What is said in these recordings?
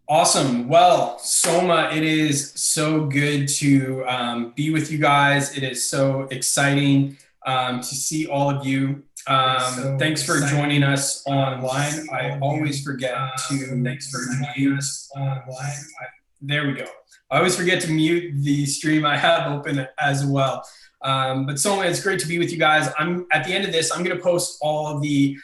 Awesome. Well, Soma, it is so good to be with you guys. It is so exciting to see all of you. Thanks for joining us online. I always forget to. Thanks for joining us online. There we go. I always forget to mute the stream I have open as well. But Soma, it's great to be with you guys. I'm at the end of this. I'm going to post all of the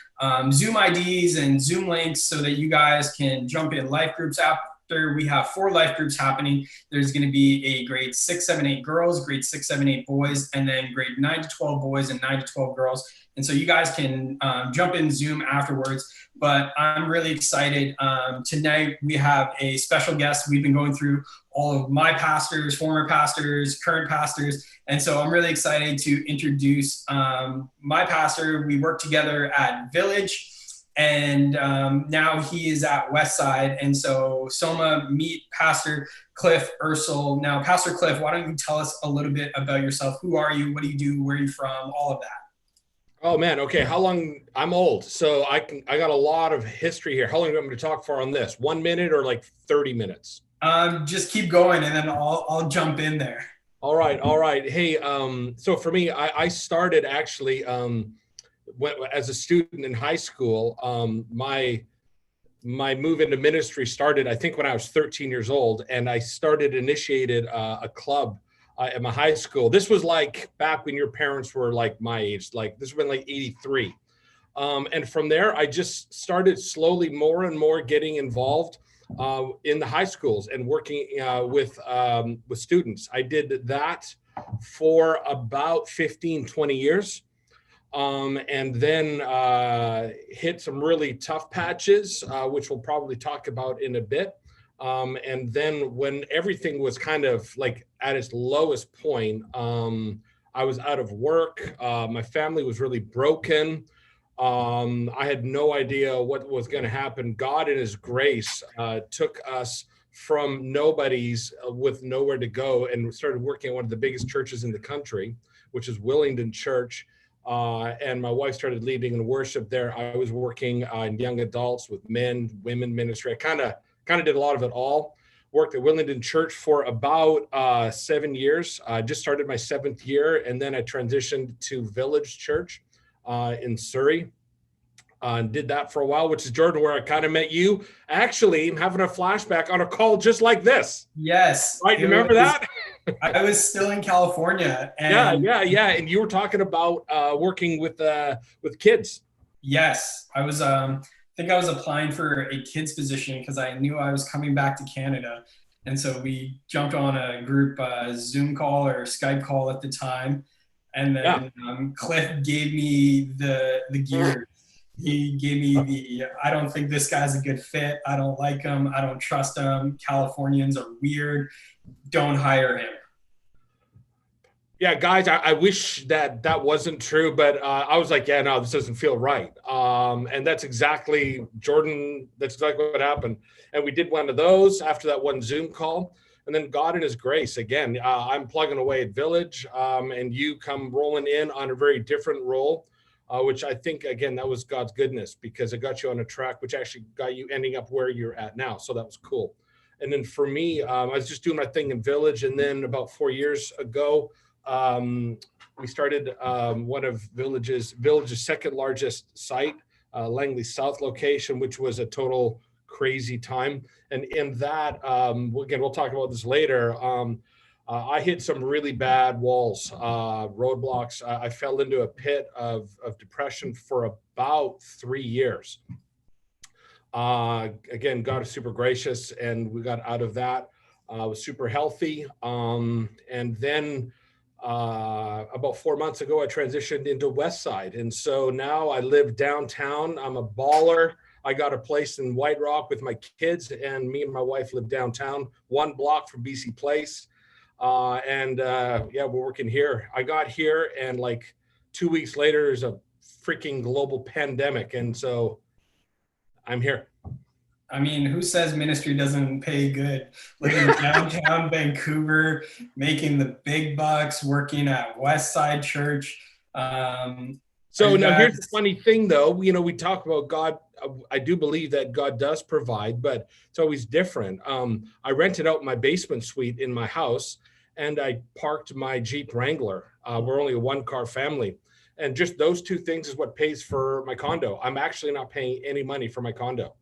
Zoom IDs and Zoom links so that you guys can jump in life groups after. We have 4 life groups happening. There's going to be a grade 6, 7, 8 girls, grade 6, 7, 8 boys, and then grade 9 to 12 boys and 9 to 12 girls. And so you guys can jump in Zoom afterwards. But I'm really excited. Tonight we have a special guest. We've been going through all of my pastors, former pastors, current pastors. And so I'm really excited to introduce my pastor. We worked together at Village, and now he is at Westside. And so Soma, meet Pastor Cliff Ursel. Now, Pastor Cliff, why don't you tell us a little bit about yourself? Who are you? What do you do? Where are you from? All of that. Oh man, okay. How long? I'm old, so I got a lot of history here. How long do you want me to talk for on this? 1 minute or like 30 minutes? Just keep going, and then I'll jump in there. All right, all right. Hey, so for me, I started actually as a student in high school. My move into ministry started, I think, when I was 13 years old, and I initiated a club at my high school. This was like back when your parents were like my age, like this would have been like 83. And from there, I just started slowly more and more getting involved in the high schools and working with students. I did that for about 15, 20 years. And then hit some really tough patches, which we'll probably talk about in a bit. And then when everything was kind of like at its lowest point, I was out of work. My family was really broken. I had no idea what was going to happen. God in his grace took us from nobodies with nowhere to go and started working at one of the biggest churches in the country, which is Willingdon Church. And my wife started leading in worship there. I was working in young adults with men, women ministry. I kind of did a lot of it all. Worked at Willingdon Church for about 7 years. I just started my 7th year, and then I transitioned to Village Church in Surrey. Did that for a while, which is, Jordan, where I kind of met you. Actually, I'm having a flashback on a call just like this. Yes. Right, you remember that? I was still in California. And yeah. And you were talking about working with kids. yes, I was. I think I was applying for a kids position because I knew I was coming back to Canada, and so we jumped on a group Zoom call or Skype call at the time, and then Cliff gave me the gear. He gave me the, I don't think this guy's a good fit. I don't like him. I don't trust him. Californians are weird. Don't hire him. Yeah, guys, I wish that wasn't true, but I was like, yeah, no, this doesn't feel right. And that's exactly, Jordan, that's exactly what happened. And we did one of those after that one Zoom call. And then God in his grace, again, I'm plugging away at Village, and you come rolling in on a very different role. Which I think, again, that was God's goodness, because it got you on a track, which actually got you ending up where you're at now. So that was cool. And then for me, I was just doing my thing in Village. And then about 4 years ago, we started one of Village's second largest site, Langley South location, which was a total crazy time. And in that, again, we'll talk about this later. I hit some really bad walls, roadblocks. I fell into a pit of depression for about 3 years. Again, God is super gracious, and we got out of that. I was super healthy. And then about 4 months ago, I transitioned into Westside. And so now I live downtown. I'm a baller. I got a place in White Rock with my kids, and me and my wife live downtown, 1 block from BC Place. We're working here. I got here, and like 2 weeks later, there's a freaking global pandemic. And so I'm here. I mean, who says ministry doesn't pay good? Living downtown Vancouver, making the big bucks, working at Westside Church. Are So you now here's the guys? funny thing, though. We talk about God. I do believe that God does provide, but it's always different. I rented out my basement suite in my house, and I parked my Jeep Wrangler. We're only a one-car family, and just those two things is what pays for my condo. I'm actually not paying any money for my condo.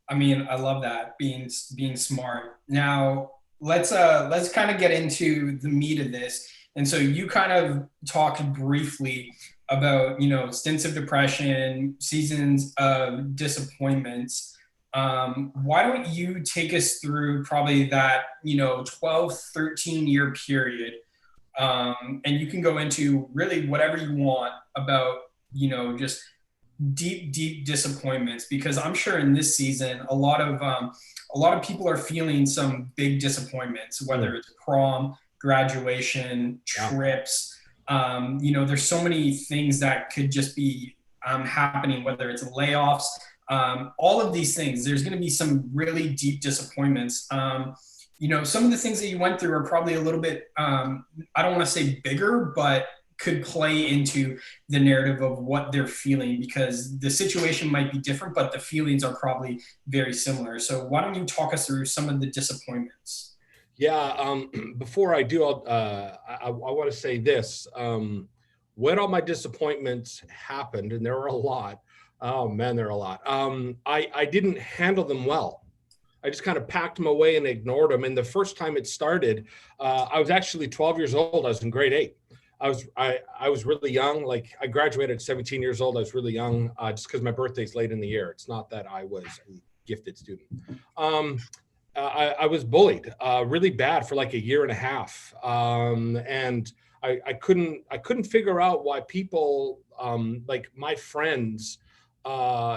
I mean, I love that being smart. Now let's kind of get into the meat of this. And so you kind of talked briefly about stints of depression, seasons of disappointments. Why don't you take us through probably that 12, 13 year period, and you can go into really whatever you want about just deep disappointments, because I'm sure in this season a lot of people are feeling some big disappointments, whether Mm, it's prom, graduation, yeah. trips. There's so many things that could just be happening, whether it's layoffs, all of these things. There's going to be some really deep disappointments. Some of the things that you went through are probably a little bit, I don't want to say bigger, but could play into the narrative of what they're feeling, because the situation might be different, but the feelings are probably very similar. So why don't you talk us through some of the disappointments? Yeah. Before I do, I want to say this. When all my disappointments happened, and there were a lot. Oh man, there are a lot. I didn't handle them well. I just kind of packed them away and ignored them. And the first time it started, I was actually 12 years old. I was in grade 8. I was really young. Like I graduated at 17 years old. I was really young, just because my birthday's late in the year. It's not that I was a gifted student. Um, I was bullied really bad for like a year and a half, and I couldn't figure out why people, like my friends,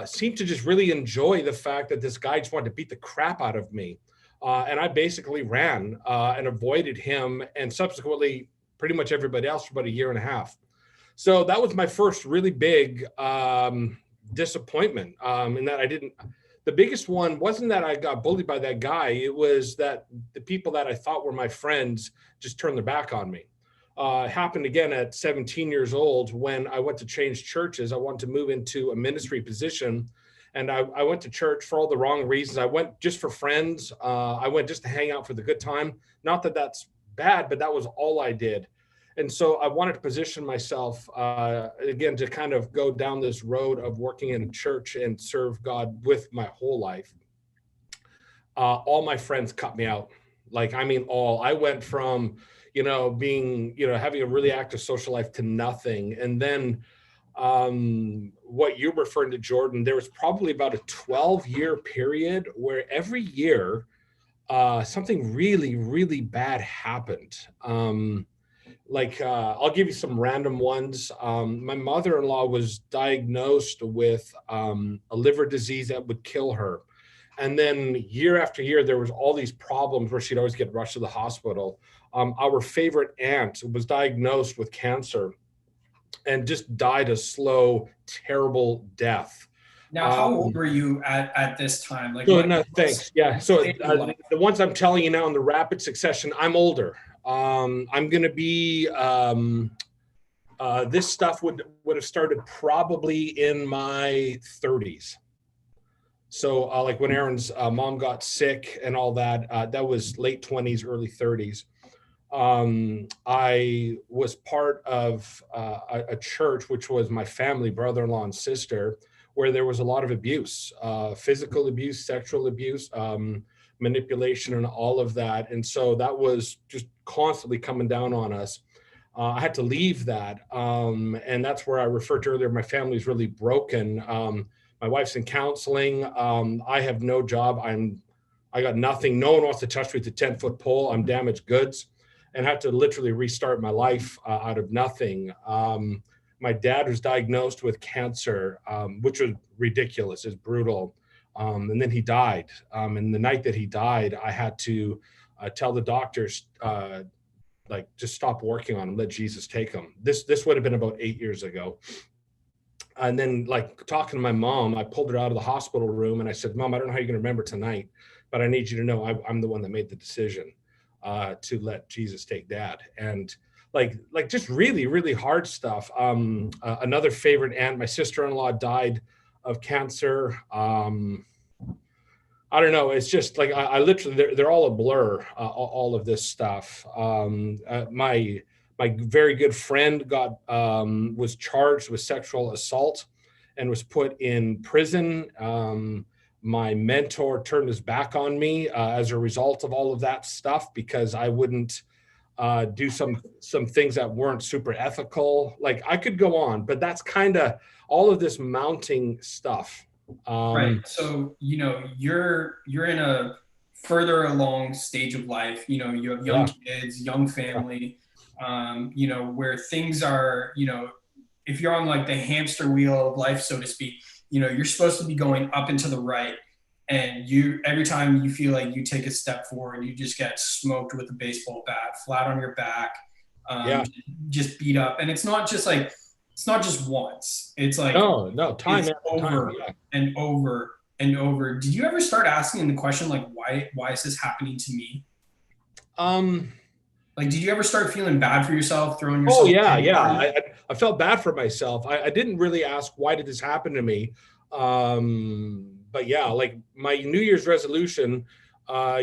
seemed to just really enjoy the fact that this guy just wanted to beat the crap out of me, and I basically ran and avoided him, and subsequently pretty much everybody else for about a year and a half. So that was my first really big disappointment, in that I didn't. The biggest one wasn't that I got bullied by that guy. It was that the people that I thought were my friends just turned their back on me. It happened again at 17 years old when I went to change churches. I wanted to move into a ministry position, and I went to church for all the wrong reasons. I went just for friends. I went just to hang out for the good time. Not that that's bad, but that was all I did. And so I wanted to position myself, again, to kind of go down this road of working in a church and serve God with my whole life. All my friends cut me out. Like, I mean, all. I went from, being, having a really active social life to nothing. And then what you're referring to, Jordan, there was probably about a 12-year period where every year something really, really bad happened. I'll give you some random ones. My mother-in-law was diagnosed with a liver disease that would kill her. And then year after year, there was all these problems where she'd always get rushed to the hospital. Our favorite aunt was diagnosed with cancer and just died a slow, terrible death. Now, how old Um, were you at this time? Like so what no, what's thanks. Yeah. So stage of life? the ones I'm telling you now in the rapid succession, I'm older. I'm going to be, this stuff would have started probably in my 30s. So like when Aaron's mom got sick and all that, that was late 20s, early 30s. I was part of a church, which was my family, brother-in-law and sister, where there was a lot of abuse, physical abuse, sexual abuse, manipulation, and all of that. And so that was just constantly coming down on us. I had to leave that. And that's where I referred to earlier. My family's really broken. My wife's in counseling. I have no job. I got nothing. No one wants to touch me with a 10-foot pole. I'm damaged goods, and had to literally restart my life out of nothing. My dad was diagnosed with cancer, which was ridiculous. It's brutal. And then he died. And the night that he died, I had to tell the doctors, just stop working on him, let Jesus take him. This would have been about 8 years ago. And then like talking to my mom, I pulled her out of the hospital room and I said, Mom, I don't know how you're going to remember tonight, but I need you to know I'm the one that made the decision to let Jesus take Dad. And like just really, really hard stuff. Another favorite aunt, my sister-in-law died of cancer. I don't know. It's just like I literally they're all a blur. All of this stuff. My very good friend got was charged with sexual assault and was put in prison. My mentor turned his back on me as a result of all of that stuff because I wouldn't do some things that weren't super ethical. Like I could go on, but that's kind of all of this mounting stuff. Right. So, you're in a further along stage of life. You have young Yeah, kids, young family, where things are, if you're on like the hamster wheel of life, so to speak, you're supposed to be going up and to the right. And every time you feel like you take a step forward, you just get smoked with a baseball bat, flat on your back, um, yeah. just beat up. And it's not just once. It's like No, time it's after time. over Yeah. and over and over. Did you ever start asking the question like, why is this happening to me? Um, Like, did you ever start feeling bad for yourself, throwing oh yourself yeah, pity yeah. parties? I felt bad for myself. I didn't really ask why did this happen to me. But yeah, like my New Year's resolution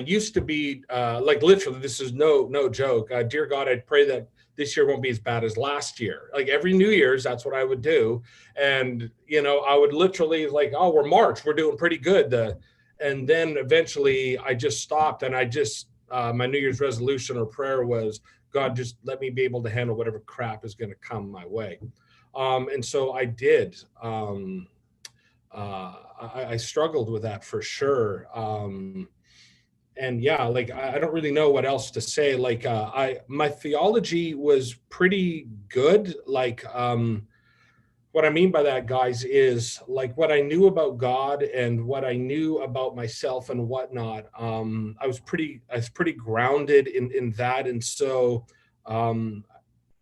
used to be like literally, this is no joke. Dear God, I pray that this year won't be as bad as last year. Like every New Year's, that's what I would do. And I would literally like, oh, we're March, we're doing pretty good. And then eventually I just stopped and I just my New Year's resolution or prayer was, God, just let me be able to handle whatever crap is going to come my way. And so I did. I struggled with that for sure. And yeah, like I don't really know what else to say. Like my theology was pretty good. Like what I mean by that, guys, is like what I knew about God and what I knew about myself and whatnot. I was pretty grounded in that, and so um,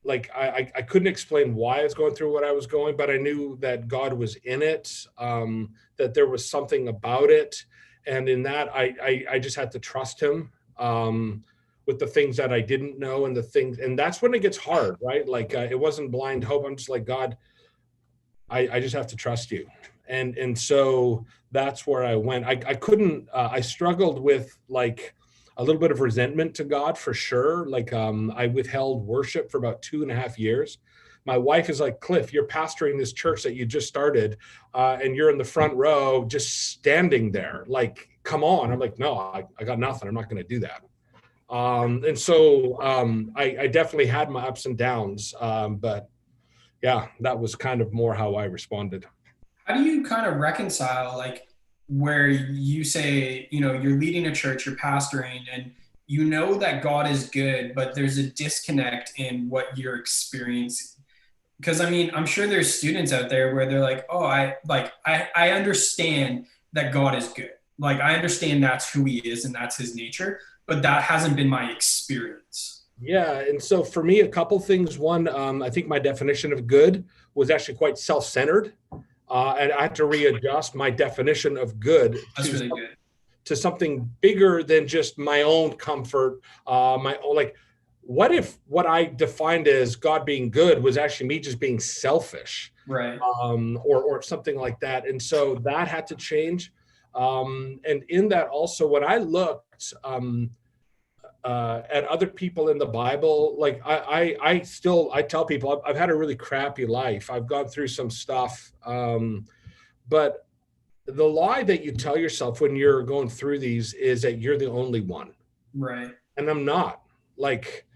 like I couldn't explain why I was going through what I was going, but I knew that God was in it, that there was something about it, and in that I just had to trust Him. With the things that I didn't know and the things, and that's when it gets hard, right? Like it wasn't blind hope. I'm just like, God, I just have to trust you. And so that's where I went. I couldn't, I struggled with like a little bit of resentment to God for sure. Like I withheld worship for about 2.5 years. My wife is like, Cliff, you're pastoring this church that you just started and you're in the front row just standing there. Like, come on. I'm like, no, I got nothing. I'm not going to do that. And so I definitely had my ups and downs, but yeah, that was kind of more how I responded. How do you kind of reconcile like where you say, you're leading a church, you're pastoring, and you know that God is good, but there's a disconnect in what you're experiencing? Because I mean, I'm sure there's students out there where they're like, oh, I understand that God is good. Like I understand that's who he is and that's his nature, but that hasn't been my experience. Yeah, and so for me, a couple things. One, I think my definition of good was actually quite self-centered, and I had to readjust my definition of good That's really good. to something bigger than just my own comfort. My own, like, what if what I defined as God being good was actually me just being selfish, Right. or something like that? And so that had to change. And in that also, when I looked at other people in the Bible, like I tell people I've had a really crappy life. I've gone through some stuff, but the lie that you tell yourself when you're going through these is that you're the only one, Right. and I'm not. Like,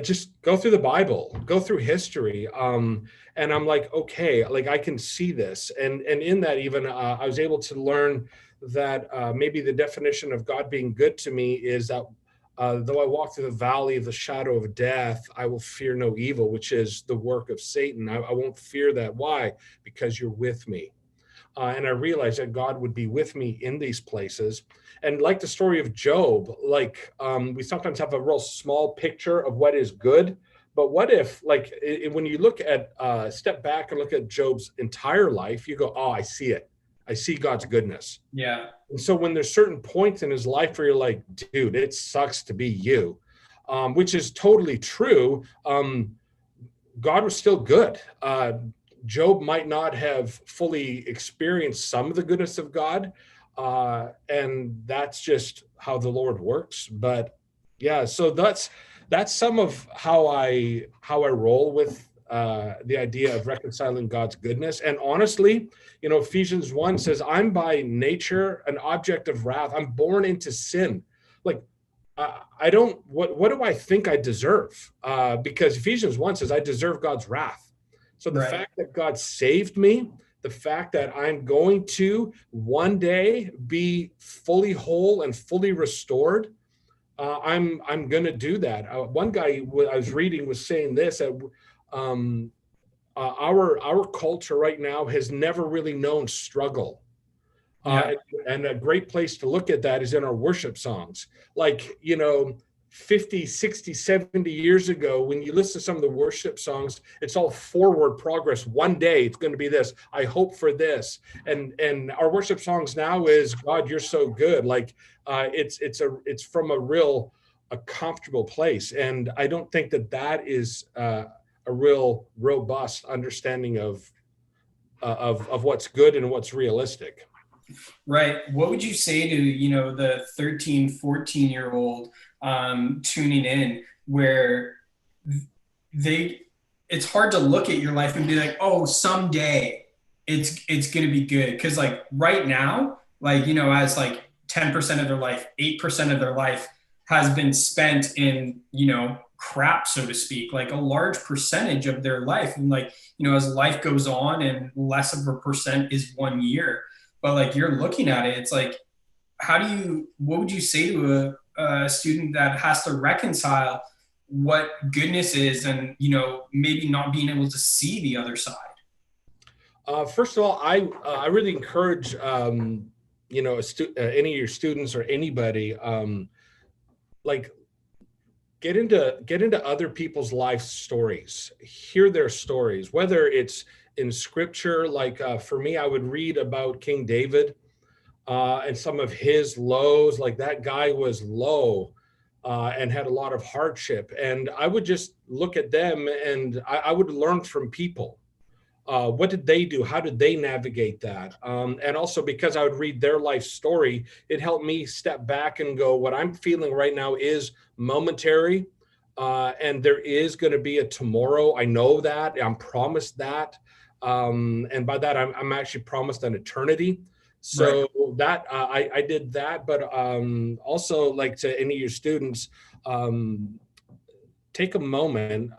just go through the Bible, go through history, and I'm like, okay, like I can see this, and in that even I was able to learn that maybe the definition of God being good to me is that though I walk through the valley of the shadow of death, I will fear no evil, which is the work of Satan. I won't fear that. Why? Because you're with me. And I realized that God would be with me in these places. And like the story of Job, like we sometimes have a real small picture of what is good. But what if, like, when you look at, step back and look at Job's entire life, you go, oh, I see it. I see God's goodness. Yeah. And so when there's certain points in his life where you're like, dude, it sucks to be you. which is totally true. God was still good. Job might not have fully experienced some of the goodness of God, and that's just how the Lord works. But yeah, so that's some of how I roll with the idea of reconciling God's goodness. And honestly, Ephesians 1 says, "I'm by nature an object of wrath. I'm born into sin." Like, I don't. What do I think I deserve? Because Ephesians 1 says I deserve God's wrath. So the fact that God saved me, the fact that I'm going to one day be fully whole and fully restored, I'm going to do that. One guy I was reading was saying this, that our culture right now has never really known struggle. And a great place to look at that is in our worship songs. Like, 50, 60, 70 years ago, when you listen to some of the worship songs, it's all forward progress. One day it's going to be this. I hope for this. And our worship songs now is, God, you're so good. Like, it's from a comfortable place. And I don't think that is a real robust understanding of what's good and what's realistic. Right. What would you say to, the 13, 14-year-old tuning in, where it's hard to look at your life and be like, oh, someday it's going to be good. Because like right now, like, as like 10% of their life, 8% of their life has been spent in, crap, so to speak, like a large percentage of their life. And like, as life goes on and less of a percent is 1 year. But like you're looking at it, it's like, what would you say to a student that has to reconcile what goodness is and, maybe not being able to see the other side? First of all, I really encourage, any of your students or anybody, like get into other people's life stories, hear their stories, whether it's in scripture. Like for me, I would read about King David and some of his lows. Like that guy was low and had a lot of hardship. And I would just look at them and I would learn from people. What did they do? How did they navigate that? And also because I would read their life story, it helped me step back and go, what I'm feeling right now is momentary. And there is going to be a tomorrow. I know that. I'm promised that. And by that, I'm actually promised an eternity. So that I did that, but also like to any of your students, take a moment.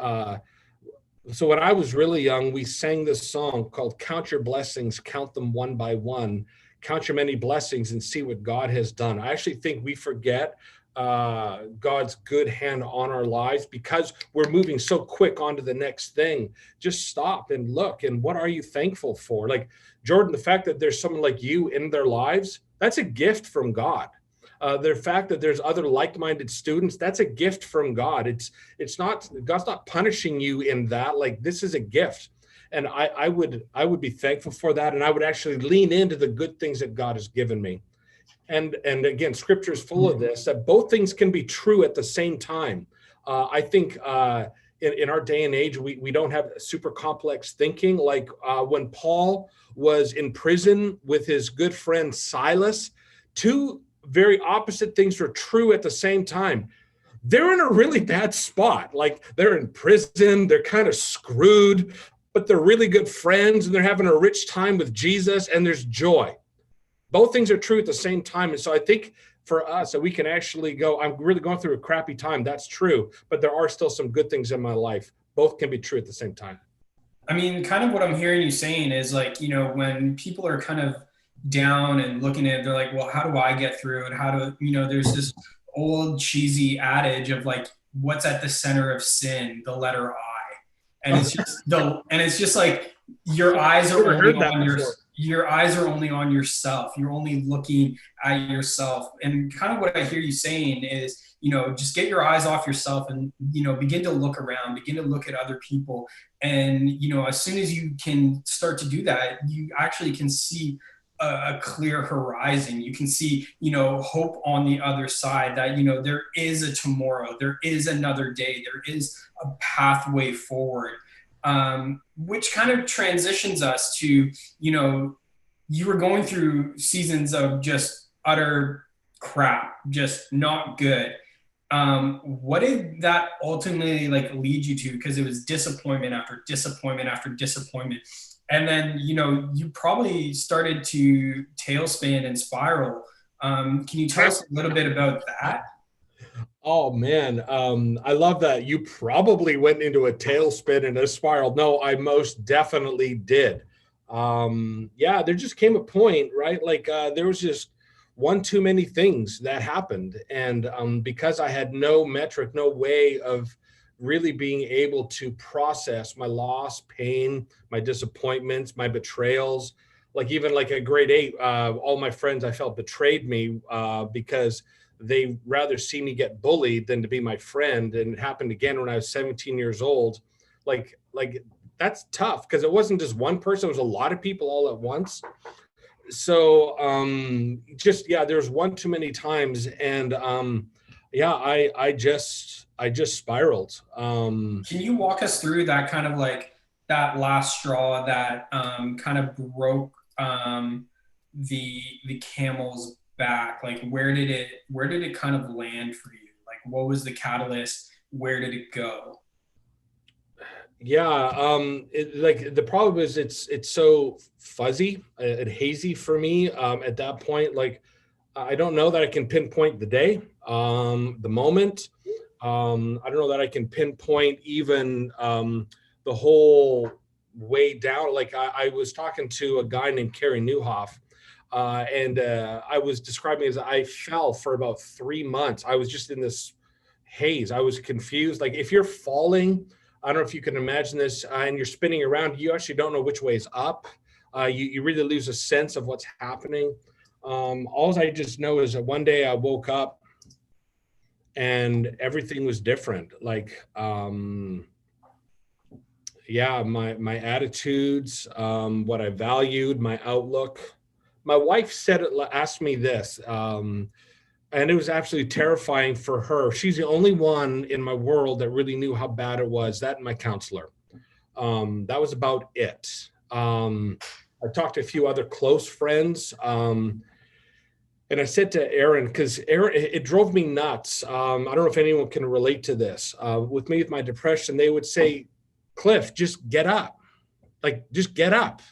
So when I was really young, we sang this song called "Count Your Blessings, Count Them One by One. Count your many blessings and see what God has done." I actually think we forget God's good hand on our lives because we're moving so quick on to the next thing. Just stop and look. And what are you thankful for? Like Jordan, the fact that there's someone like you in their lives, that's a gift from God. The fact that there's other like-minded students, that's a gift from God. It's not, God's not punishing you in that. Like this is a gift. And I would be thankful for that. And I would actually lean into the good things that God has given me. And again, scripture is full of this, that both things can be true at the same time. I think in our day and age, we don't have super complex thinking. Like when Paul was in prison with his good friend Silas, two very opposite things were true at the same time. They're in a really bad spot. Like they're in prison, they're kind of screwed, but they're really good friends and they're having a rich time with Jesus and there's joy. Both things are true at the same time. And so I think for us that we can actually go, I'm really going through a crappy time. That's true. But there are still some good things in my life. Both can be true at the same time. I mean, kind of what I'm hearing you saying is like, when people are kind of down and looking at it, they're like, well, how do I get through? And how do, there's this old cheesy adage of like, what's at the center of sin? The letter I. And it's just like your eyes are only on your eyes are only on yourself. You're only looking at yourself. And kind of what I hear you saying is, just get your eyes off yourself and, begin to look around, begin to look at other people. And, as soon as you can start to do that, you actually can see a clear horizon. You can see, hope on the other side, that, there is a tomorrow, there is another day, there is a pathway forward, which kind of transitions us to, you were going through seasons of just utter crap, just not good. What did that ultimately like lead you to? Because it was disappointment after disappointment after disappointment. And then, you probably started to tailspin and spiral. Can you tell us a little bit about that? Oh man, I love that. You probably went into a tailspin and a spiral. No, I most definitely did. Yeah, there just came a point, right? Like there was just one too many things that happened, and because I had no metric, no way of really being able to process my loss, pain, my disappointments, my betrayals. Like even like at grade 8, all my friends I felt betrayed me because they rather see me get bullied than to be my friend. And it happened again when I was 17 years old. Like that's tough because it wasn't just one person, it was a lot of people all at once. So just yeah, there's one too many times. And yeah, I just spiraled. Can you walk us through that kind of like that last straw that kind of broke the camel's back? Like where did it kind of land for you? Like what was the catalyst? Where did it go? Yeah, like the problem is it's so fuzzy and hazy for me at that point. Like I don't know that I can pinpoint the day, the moment. I don't know that I can pinpoint even the whole way down. Like I was talking to a guy named Kerry Newhoff, and I was describing as I fell for about 3 months. I was just in this haze. I was confused. Like if you're falling, I don't know if you can imagine this, and you're spinning around, you actually don't know which way is up. You really lose a sense of what's happening. All I just know is that one day I woke up and everything was different. Like, yeah, my attitudes, what I valued, my outlook. My wife asked me this, and it was absolutely terrifying for her. She's the only one in my world that really knew how bad it was. That and my counselor. That was about it. I talked to a few other close friends. And I said to Aaron, because Aaron, it drove me nuts. I don't know if anyone can relate to this. With me, with my depression, they would say, Cliff, just get up. Like, just get up.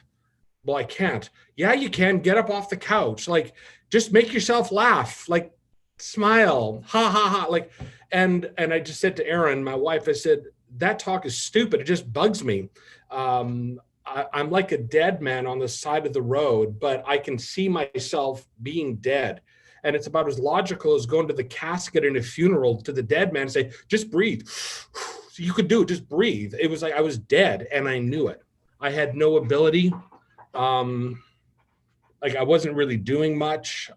Well, I can't. Yeah, you can. Get up off the couch. Like, just make yourself laugh. Like, smile. Ha, ha, ha. Like, and I just said to Aaron, my wife, I said, that talk is stupid. It just bugs me. I'm like a dead man on the side of the road, but I can see myself being dead. And it's about as logical as going to the casket in a funeral to the dead man and say, just breathe. So you could do it, just breathe. It was like I was dead and I knew it. I had no ability. Like I wasn't really doing much.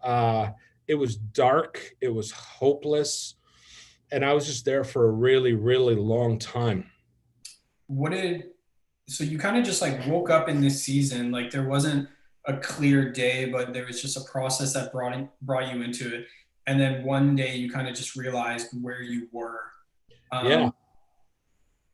It was dark. It was hopeless. And I was just there for a really, really long time. So you kind of just like woke up in this season, like there wasn't a clear day, but there was just a process that brought you into it. And then one day you kind of just realized where you were. Yeah.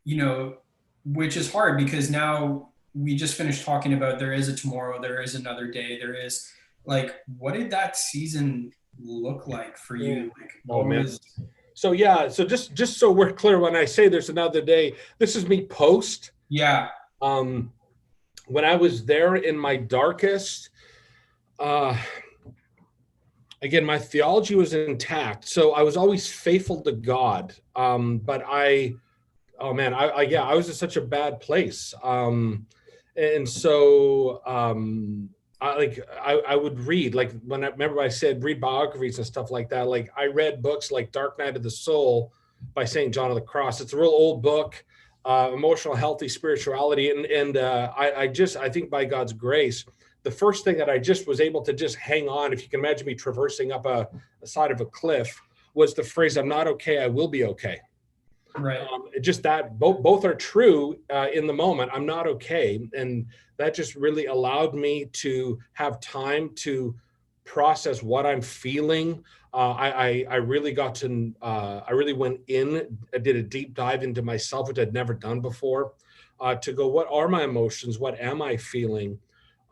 You know, which is hard because now we just finished talking about there is a tomorrow, there is another day, there is like, what did that season look like for you? Like, oh man. So yeah, so just so we're clear, when I say there's another day, this is me post. Yeah. When I was there in my darkest, again, my theology was intact. So I was always faithful to God. But oh man, yeah, I was in such a bad place. And so, I would read, like when I remember I said read biographies and stuff like that. Like I read books like Dark Night of the Soul by St. John of the Cross. It's a real old book, emotional, healthy spirituality. And I think by God's grace, the first thing that I just was able to just hang on, if you can imagine me traversing up a side of a cliff, was the phrase, I'm not okay, I will be okay. Right. Just that both are true in the moment. I'm not okay. And that just really allowed me to have time to process what I'm feeling. I really got to, I really went in, I did a deep dive into myself, which I'd never done before, to go, what are my emotions? What am I feeling?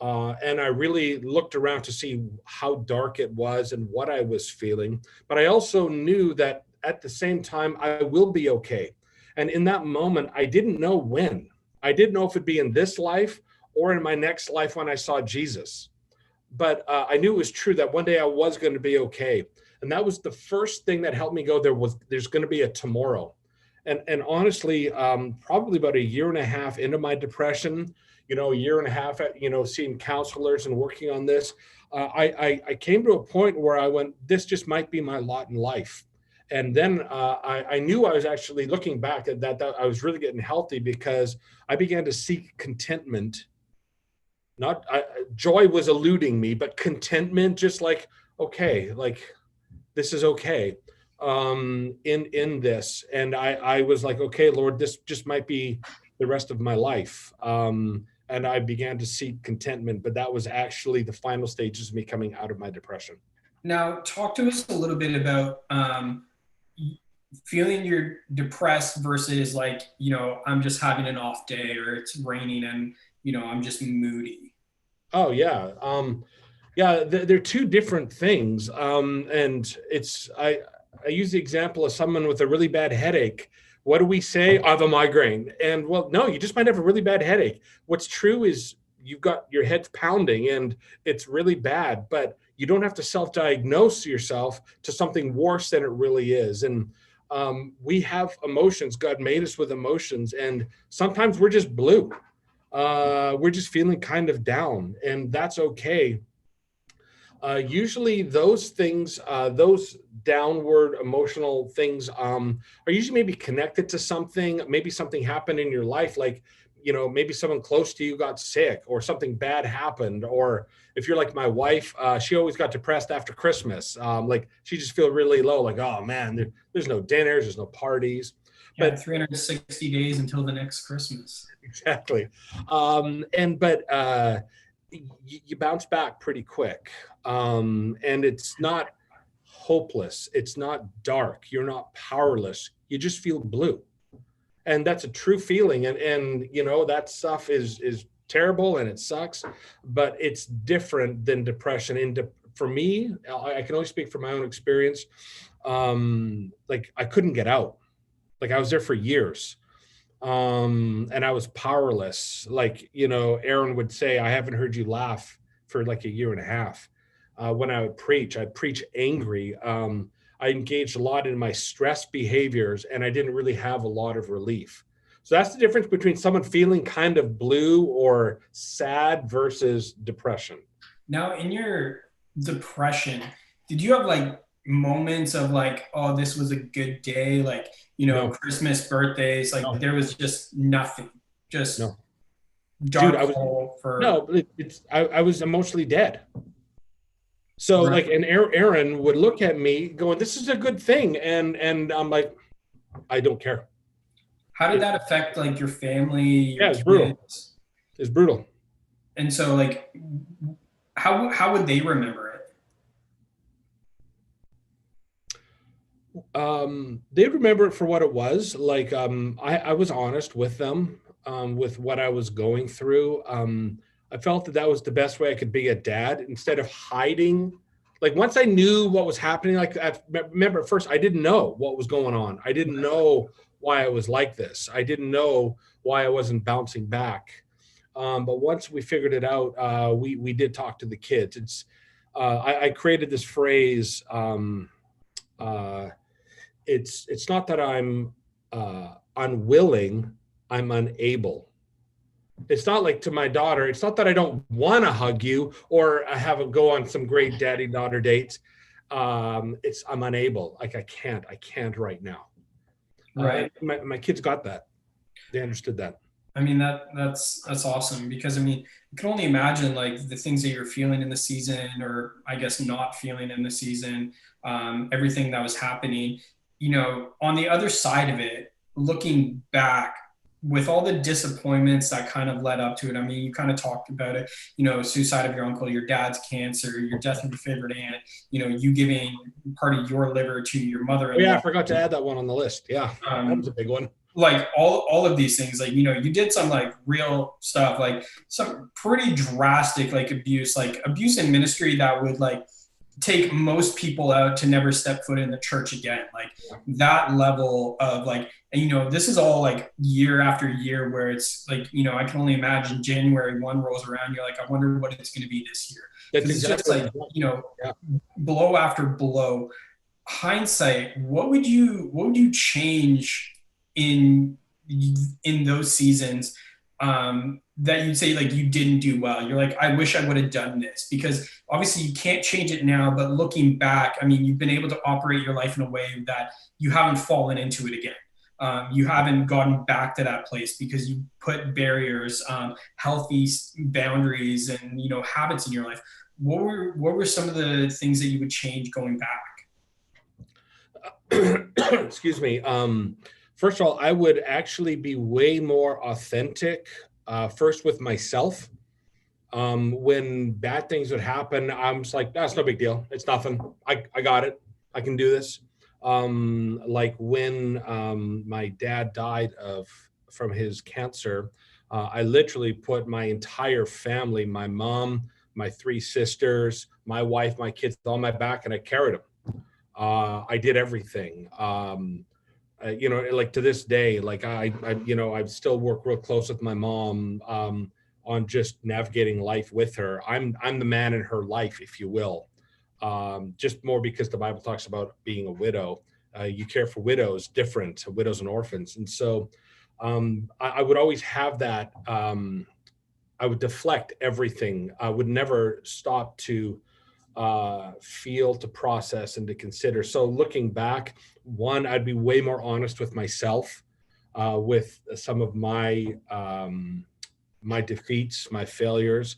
And I really looked around to see how dark it was and what I was feeling. But I also knew that at the same time, I will be okay. And in that moment, I didn't know when. I didn't know if it'd be in this life or in my next life when I saw Jesus. But I knew it was true that one day I was going to be okay. And that was the first thing that helped me go, there's going to be a tomorrow. And honestly, probably about a year and a half into my depression, a year and a half at, seeing counselors and working on this, I came to a point where I went, this just might be my lot in life. And then I knew I was actually looking back at that I was really getting healthy because I began to seek contentment. Not joy was eluding me, but contentment, just like, okay, like this is okay in this. And I was like, okay, Lord, this just might be the rest of my life. And I began to seek contentment, but that was actually the final stages of me coming out of my depression. Now, talk to us a little bit about feeling you're depressed versus like, I'm just having an off day or it's raining and, I'm just moody. Oh yeah. Yeah, they're two different things. And I use the example of someone with a really bad headache. What do we say? I have a migraine. And well, no, you just might have a really bad headache. What's true is you've got your head's pounding and it's really bad, but you don't have to self-diagnose yourself to something worse than it really is. And we have emotions. God made us with emotions, and sometimes we're just blue. We're just feeling kind of down, and that's okay. Usually those things, those downward emotional things are usually maybe connected to something. Maybe something happened in your life, like, maybe someone close to you got sick or something bad happened. Or if you're like my wife, she always got depressed after Christmas. Like she just feel really low, like, oh man, there's no dinners, there's no parties. Yeah, But 360 days until the next Christmas. exactly. You bounce back pretty quick. And it's not hopeless. It's not dark. You're not powerless. You just feel blue. And that's a true feeling. And that stuff is terrible and it sucks, but it's different than depression. For me, I can only speak from my own experience. Like I couldn't get out. Like I was there for years. And I was powerless. Like, Aaron would say, I haven't heard you laugh for like a year and a half. When I'd preach angry. I engaged a lot in my stress behaviors, and I didn't really have a lot of relief. So that's the difference between someone feeling kind of blue or sad versus depression. Now, in your depression, did you have like moments of like, oh, this was a good day, like, No, Christmas, birthdays, like no, there was just nothing, just no, dude, dark hole for no, I was emotionally dead. So right. like, and Aaron would look at me going, this is a good thing. And I'm like, I don't care. How did that affect like your family, your Yeah, it's brutal. kids? It's brutal. And so like, how would they remember it? They remember it for what it was. Like, I was honest with them, with what I was going through. I felt that was the best way I could be a dad instead of hiding. Like once I knew what was happening, like I remember at first I didn't know what was going on. I didn't know why I was like this. I didn't know why I wasn't bouncing back. But once we figured it out, we did talk to the kids. I created this phrase. Uh, it's not that I'm unwilling, I'm unable. It's not like to my daughter, it's not that I don't want to hug you or I have a go on some great daddy daughter dates. It's I'm unable. Like I can't right now. Right. My kids got that. They understood that. I mean, that's awesome because I mean, you can only imagine like the things that you're feeling in the season, or I guess not feeling in the season, everything that was happening. On the other side of it, looking back with all the disappointments that kind of led up to it. I mean, you kind of talked about it, suicide of your uncle, your dad's cancer, your death of your favorite aunt, you giving part of your liver to your Oh, yeah, I mother-in-law. forgot to add that one on the list. Yeah, that was Um, a big one. like all of these things, like, you did some like real stuff, like some pretty drastic like abuse in ministry that would like take most people out to never step foot in the church again. Like that level of like, and this is all like year after year where it's like, I can only imagine January 1 rolls around. You're like, I wonder what it's going to be this year. That's Because it's just exactly like, yeah. blow after blow. Hindsight, what would you change in in those seasons, that you'd say like you didn't do well? You're like, I wish I would have done this, because obviously you can't change it now, but looking back, I mean, you've been able to operate your life in a way that you haven't fallen into it again. You haven't gotten back to that place because you put barriers, healthy boundaries, and habits in your life. What were some of the things that you would change going back? Excuse me. First of all, I would actually be way more authentic, first with myself. When bad things would happen, I'm just like, that's no big deal. It's nothing. I got it. I can do this. Like when my dad died from his cancer, I literally put my entire family, my mom, my three sisters, my wife, my kids on my back, and I carried them. I did everything. Like to this day, like I still work real close with my mom, on just navigating life with her. I'm the man in her life, if you will. Just more because the Bible talks about being a widow. You care for widows, different widows and orphans, and so I would always have that. I would deflect everything. I would never stop to feel, to process, and to consider. So looking back, one, I'd be way more honest with myself, with some of my defeats, my failures.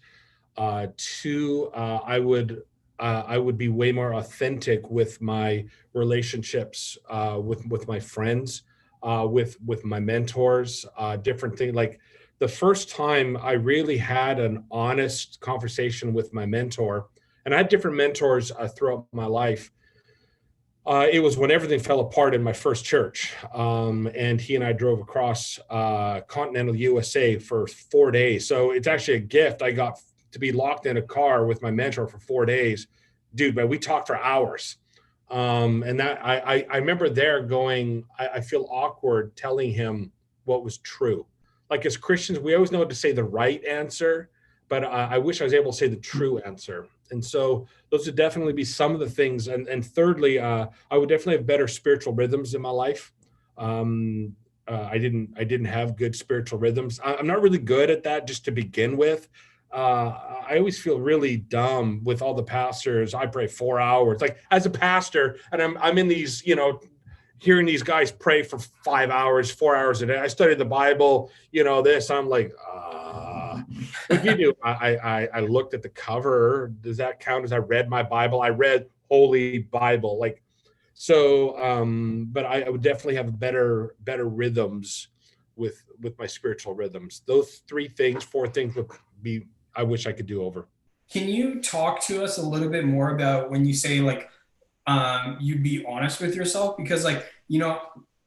Two, I would be way more authentic with my relationships, with my friends, with my mentors, different things. Like the first time I really had an honest conversation with my mentor, and I had different mentors throughout my life. It was when everything fell apart in my first church. And he and I drove across continental USA for 4 days. So it's actually a gift. I got to be locked in a car with my mentor for 4 days. Dude, man, we talked for hours. And that I remember there going, I feel awkward telling him what was true. Like as Christians, we always know to say the right answer, but I wish I was able to say the true answer. And so those would definitely be some of the things. And thirdly, I would definitely have better spiritual rhythms in my life. I didn't have good spiritual rhythms. I'm not really good at that just to begin with. I always feel really dumb with all the pastors. I pray 4 hours, like as a pastor, and I'm in these, hearing these guys pray for 5 hours, 4 hours a day. I studied the Bible, this. I'm like, what do you do? I looked at the cover. Does that count as I read my Bible? I read Holy Bible, like so. But I would definitely have better rhythms with my spiritual rhythms. Those four things would be. I wish I could do over. Can you talk to us a little bit more about when you say like, you'd be honest with yourself? Because like,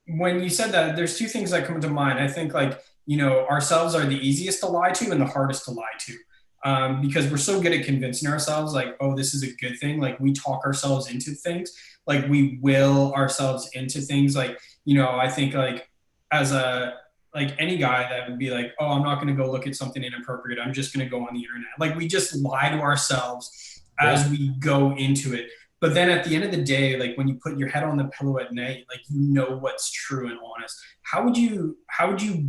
when you said that, there's two things that come to mind. I think like, ourselves are the easiest to lie to and the hardest to lie to. Because we're so good at convincing ourselves like, oh, this is a good thing. Like we talk ourselves into things, like we will ourselves into things. Like, I think like as a, like any guy that would be like, oh, I'm not going to go look at something inappropriate. I'm just going to go on the internet. Like we just lie to ourselves Yeah. as we go into it. But then at the end of the day, like when you put your head on the pillow at night, like what's true and honest. How would you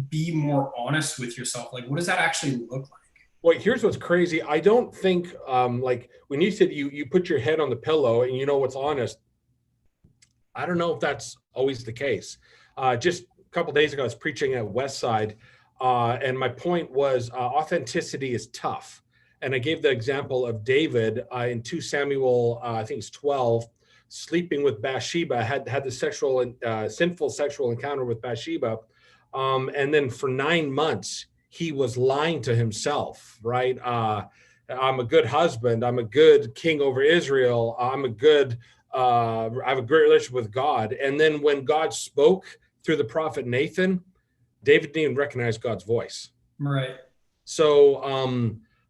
be more honest with yourself? Like what does that actually look like? Well, here's what's crazy. I don't think like when you said you put your head on the pillow and you know what's honest. I don't know if that's always the case. Just a couple of days ago, I was preaching at Westside, and my point was authenticity is tough. And I gave the example of David in 2 Samuel, I think it's 12. sleeping with Bathsheba, had the sinful sexual encounter with Bathsheba. And then for 9 months, he was lying to himself, right? I'm a good husband. I'm a good king over Israel. I have a great relationship with God. And then when God spoke through the prophet Nathan, David didn't even recognize God's voice. Right. So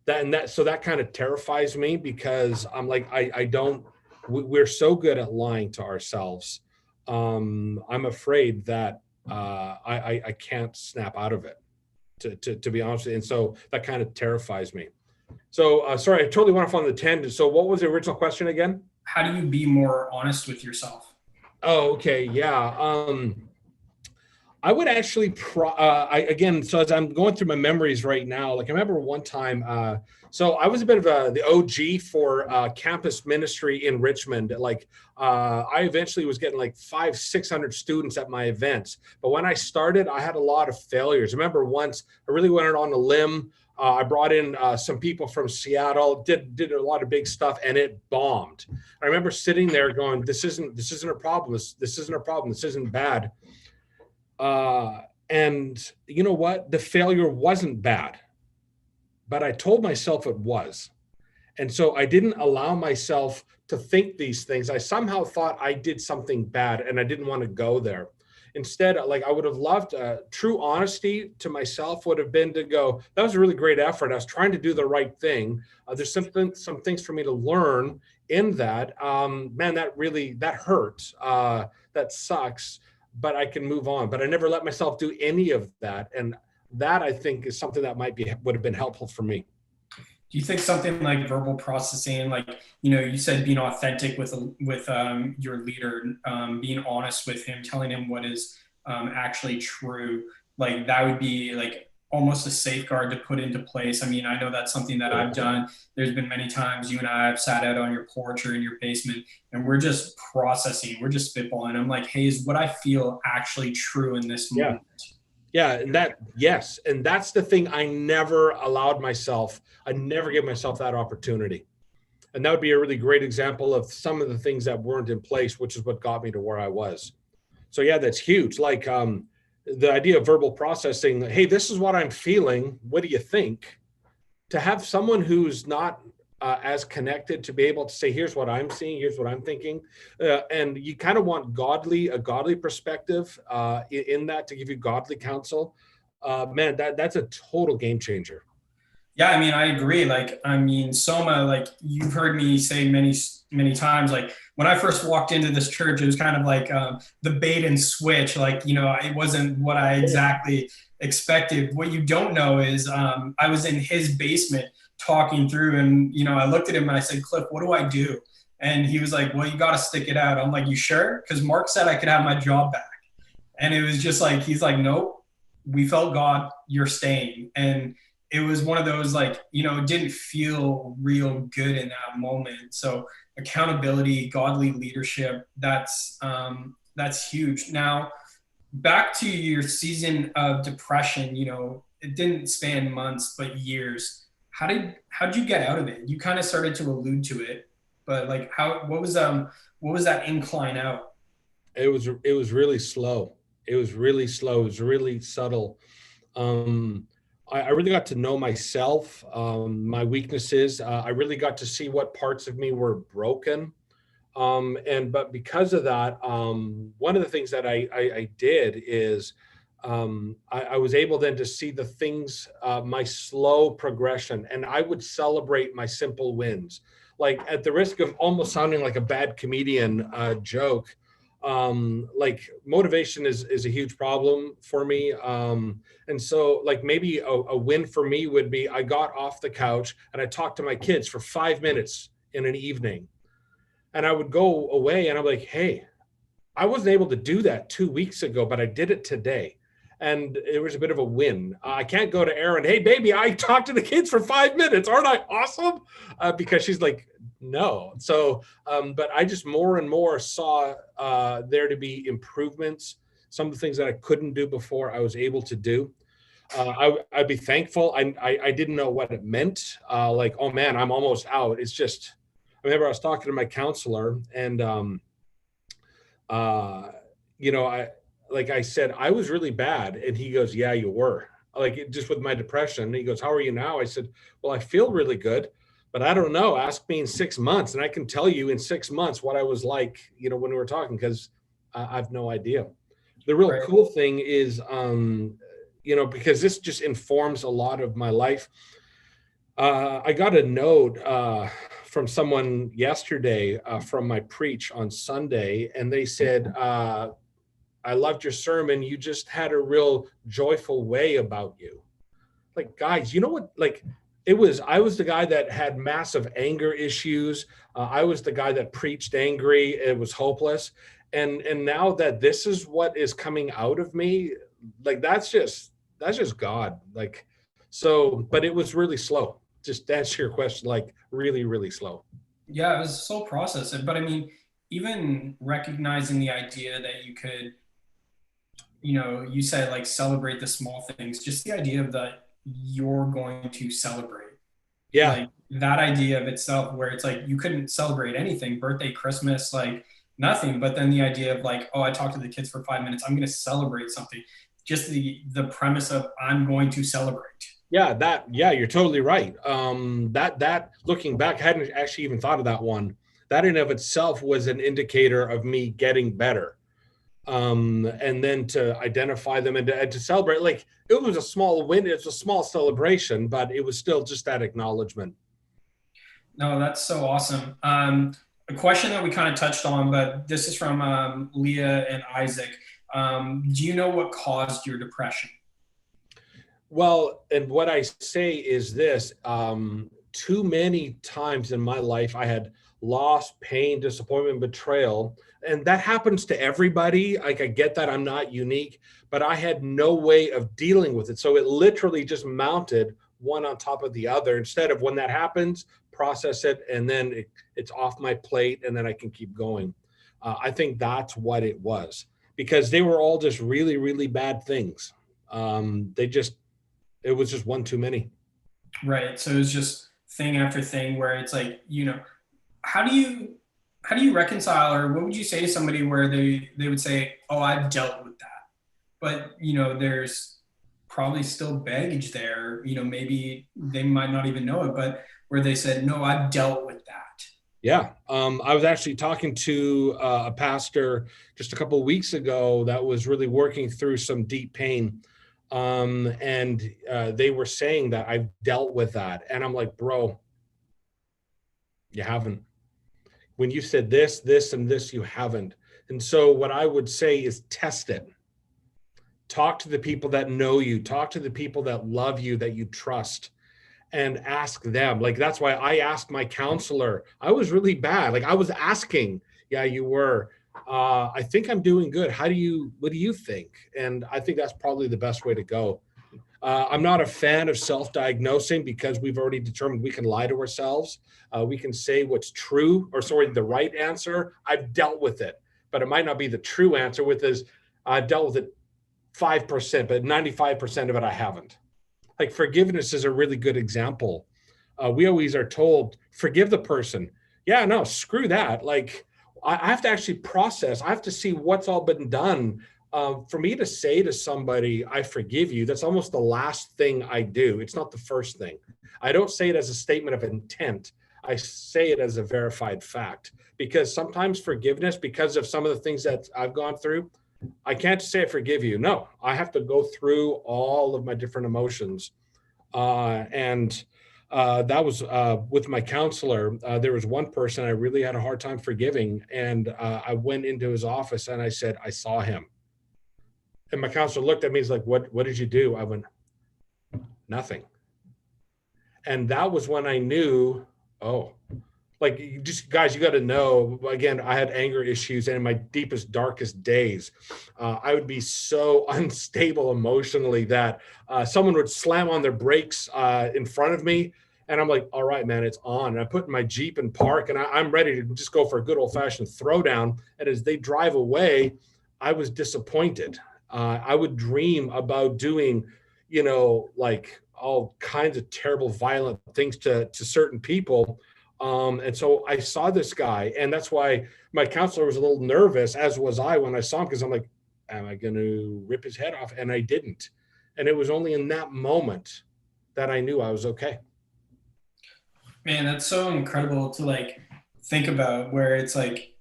that kind of terrifies me, because I'm like, we're so good at lying to ourselves. I'm afraid that I can't snap out of it, to be honest with you. And so that kind of terrifies me. So sorry, I totally went off on the tangent. So what was the original question again? How do you be more honest with yourself? Oh, okay. Yeah. I would actually, so as I'm going through my memories right now, like I remember one time, so I was a bit of the OG for campus ministry in Richmond. Like I eventually was getting like 500-600 students at my events. But when I started, I had a lot of failures. I remember once I really went on a limb. I brought in some people from Seattle, did a lot of big stuff, and it bombed. I remember sitting there going, this isn't a problem. This isn't a problem. This isn't bad. And you know what? The failure wasn't bad, but I told myself it was. And so I didn't allow myself to think these things. I somehow thought I did something bad, and I didn't want to go there. Instead, like I would have loved true honesty to myself would have been to go, that was a really great effort. I was trying to do the right thing. There's some things for me to learn in that. Man, that hurt. That sucks, but I can move on. But I never let myself do any of that. And that, I think, is something that would have been helpful for me. Do you think something like verbal processing, like, you said being authentic with your leader, being honest with him, telling him what is actually true, like that would be like almost a safeguard to put into place? I mean, I know that's something that I've done. There's been many times you and I have sat out on your porch or in your basement, and we're just processing, we're just spitballing. I'm like, hey, is what I feel actually true in this moment? Yeah, and yes. And that's the thing I never allowed myself. I never gave myself that opportunity. And that would be a really great example of some of the things that weren't in place, which is what got me to where I was. So yeah, that's huge. Like the idea of verbal processing, hey, this is what I'm feeling. What do you think? To have someone who's not as connected to be able to say, here's what I'm seeing, here's what I'm thinking. And you kind of want a godly perspective in that, to give you godly counsel. Man, that's a total game changer. Yeah, I mean, I agree. Like, I mean, SOMA, like you've heard me say many, many times, like when I first walked into this church, it was kind of like the bait and switch. Like, it wasn't what I exactly expected. What you don't know is I was in his basement talking through, and I looked at him and I said, Cliff, what do I do? And he was like, well, you got to stick it out. I'm like, you sure? Because Mark said I could have my job back. And it was just like, he's like, nope, we felt God, you're staying. And it was one of those, like, it didn't feel real good in that moment. So accountability, godly leadership, that's huge. Now, back to your season of depression, it didn't span months, but years. How'd you get out of it? You kind of started to allude to it, but like what was that incline out? It was really slow. It was really slow. It was really subtle. I really got to know myself, my weaknesses. I really got to see what parts of me were broken. But because of that, one of the things that I did is I was able then to see the things, my slow progression, and I would celebrate my simple wins. Like, at the risk of almost sounding like a bad comedian joke, like motivation is a huge problem for me. And so like maybe a win for me would be, I got off the couch and I talked to my kids for 5 minutes in an evening. And I would go away and I'm like, hey, I wasn't able to do that 2 weeks ago, but I did it today. And it was a bit of a win. I can't go to Erin, hey, baby, I talked to the kids for 5 minutes. Aren't I awesome? Because she's like, no. So, but I just more and more saw there to be improvements. Some of the things that I couldn't do before, I was able to do. I'd be thankful. I didn't know what it meant. Like, oh man, I'm almost out. It's just, I remember I was talking to my counselor, and uh, like I said, I was really bad. And he goes, yeah, you were, just with my depression. And he goes, how are you now? I said, well, I feel really good, but I don't know. Ask me in 6 months. And I can tell you in 6 months what I was like, when we were talking, because I've no idea. The real Right. cool thing is, because this just informs a lot of my life. I got a note from someone yesterday from my preach on Sunday, and they said, I loved your sermon. You just had a real joyful way about you. Like, guys, you know what? Like, I was the guy that had massive anger issues. I was the guy that preached angry. It was hopeless. And now that this is what is coming out of me, like, that's just God. Like, so, but it was really slow. Just to answer your question, like really, really slow. Yeah, it was a slow process. But I mean, even recognizing the idea that you could, you said like celebrate the small things, just the idea of that you're going to celebrate. Yeah. Like that idea of itself, where it's like you couldn't celebrate anything, birthday, Christmas, like nothing. But then the idea of like, oh, I talked to the kids for 5 minutes, I'm going to celebrate something. Just the premise of I'm going to celebrate. Yeah, you're totally right. That looking back, I hadn't actually even thought of that one. That in of itself was an indicator of me getting better. And then to identify them and to celebrate, like it was a small win, it's a small celebration, but it was still just that acknowledgement. No, that's so awesome. A question that we kind of touched on, but this is from Leah and Isaac. Do you know what caused your depression? Well, and what I say is this, too many times in my life, I had loss, pain, disappointment, betrayal. And that happens to everybody. Like, I get that I'm not unique, but I had no way of dealing with it. So it literally just mounted one on top of the other. Instead of when that happens, process it, and then it's off my plate, and then I can keep going. I think that's what it was, because they were all just really, really bad things. It was just one too many. Right. So it's just thing after thing where it's like, how do you reconcile, or what would you say to somebody where they would say, oh, I've dealt with that, but there's probably still baggage there, maybe they might not even know it, but where they said, no, I've dealt with that. Yeah. I was actually talking to a pastor just a couple of weeks ago that was really working through some deep pain. And they were saying that I've dealt with that. And I'm like, bro, you haven't. When you said this, and this, you haven't. And so what I would say is test it. Talk to the people that know you, talk to the people that love you, that you trust, and ask them. Like, that's why I asked my counselor. I was really bad. Like, I was asking, yeah, you were. I think I'm doing good. What do you think? And I think that's probably the best way to go. I'm not a fan of self-diagnosing, because we've already determined we can lie to ourselves. We can say what's true, or the right answer. I've dealt with it, but it might not be the true answer. I've dealt with it 5%, but 95% of it I haven't. Like, forgiveness is a really good example. We always are told, forgive the person. Yeah, no, screw that. Like, I have to actually process. I have to see what's all been done. For me to say to somebody, I forgive you, that's almost the last thing I do. It's not the first thing. I don't say it as a statement of intent. I say it as a verified fact, because sometimes forgiveness, because of some of the things that I've gone through, I can't say I forgive you. No, I have to go through all of my different emotions. And that was with my counselor. There was one person I really had a hard time forgiving. And I went into his office and I said, I saw him. And my counselor looked at me. He's like, what did you do? I went, nothing. And that was when I knew, oh, like, just guys, you got to know, again, I had anger issues, and in my deepest, darkest days, I would be so unstable emotionally that someone would slam on their brakes in front of me. And I'm like, all right, man, it's on. And I put my Jeep in park, and I'm ready to just go for a good old fashioned throwdown. And as they drive away, I was disappointed. I would dream about doing, like all kinds of terrible, violent things to certain people. And so I saw this guy, and that's why my counselor was a little nervous, as was I when I saw him, because I'm like, am I going to rip his head off? And I didn't. And it was only in that moment that I knew I was okay. Man, that's so incredible to like think about, where it's like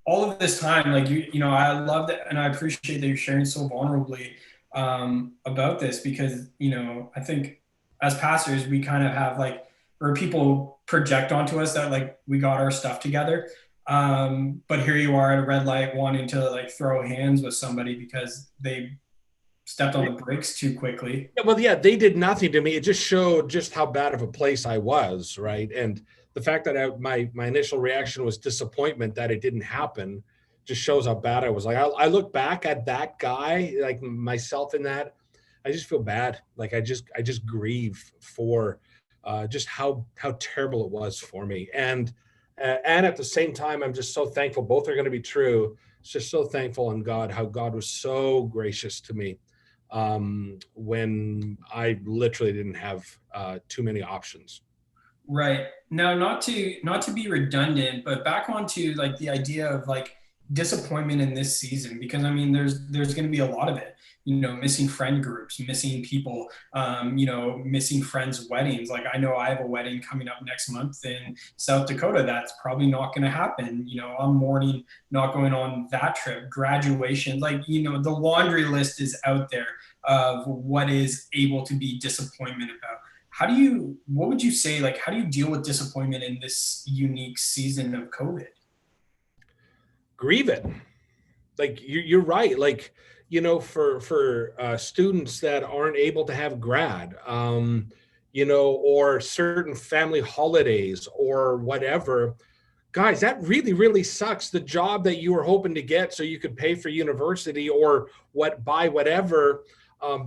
all of this time, like I love that, and I appreciate that you're sharing so vulnerably about this, because I think as pastors we kind of have like, or people project onto us that like we got our stuff together, but here you are at a red light wanting to like throw hands with somebody because they stepped on the brakes too quickly. Yeah, well, yeah, they did nothing to me. It just showed just how bad of a place I was, right? And the fact that my initial reaction was disappointment that it didn't happen just shows how bad I was. Like I look back at that guy, like myself in that, I just feel bad. Like I just grieve for just how terrible it was for me. And at the same time, I'm just so thankful. Both are going to be true. Just so thankful on God, how God was so gracious to me when I literally didn't have too many options. Right. Now, not to be redundant, but back onto like the idea of like disappointment in this season, because I mean there's going to be a lot of it. Missing friend groups, missing people, missing friends' weddings. Like I know I have a wedding coming up next month in South Dakota. That's probably not going to happen. I'm mourning not going on that trip. Graduation, like the laundry list is out there of what is able to be disappointment about. What would you say, like, how do you deal with disappointment in this unique season of COVID? Grieve it. Like you're right. Like, for students that aren't able to have grad, or certain family holidays or whatever, guys, that really, really sucks. The job that you were hoping to get so you could pay for university or buy whatever,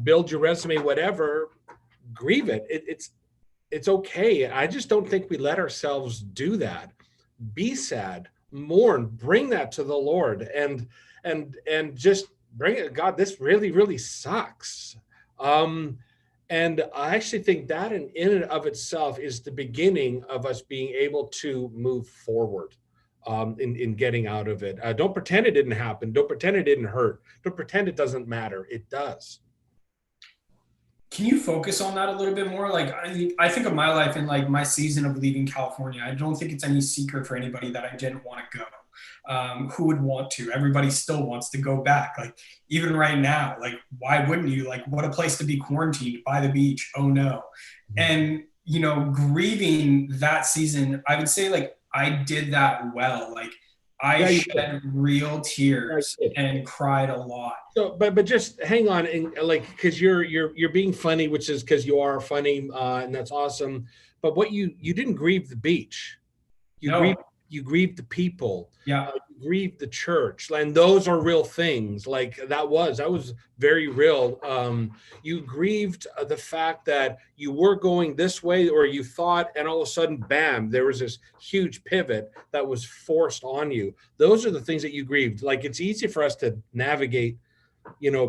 build your resume, whatever, grieve it. It's okay. I just don't think we let ourselves do that. Be sad, mourn, bring that to the Lord, and just bring it. God, this really, really sucks. And I actually think that in and of itself is the beginning of us being able to move forward in getting out of it. Don't pretend it didn't happen. Don't pretend it didn't hurt. Don't pretend it doesn't matter. It does. Can you focus on that a little bit more? Like, I think of my life in like my season of leaving California. I don't think it's any secret for anybody that I didn't want to go. Who would want to? Everybody still wants to go back. Like, even right now, like, why wouldn't you? Like, what a place to be quarantined by the beach. Oh no. And, grieving that season, I would say like I did that well. Like, I Yeah, shed real tears and cried a lot. so, but just hang on, and like, because you're being funny, which is because you are funny, and that's awesome. But what you didn't grieve the beach, you No. grieved you grieved the people, Yeah. you grieved the church, and those are real things. Like that was very real. You grieved the fact that you were going this way, or you thought, and all of a sudden, bam, there was this huge pivot that was forced on you. Those are the things that you grieved. Like it's easy for us to navigate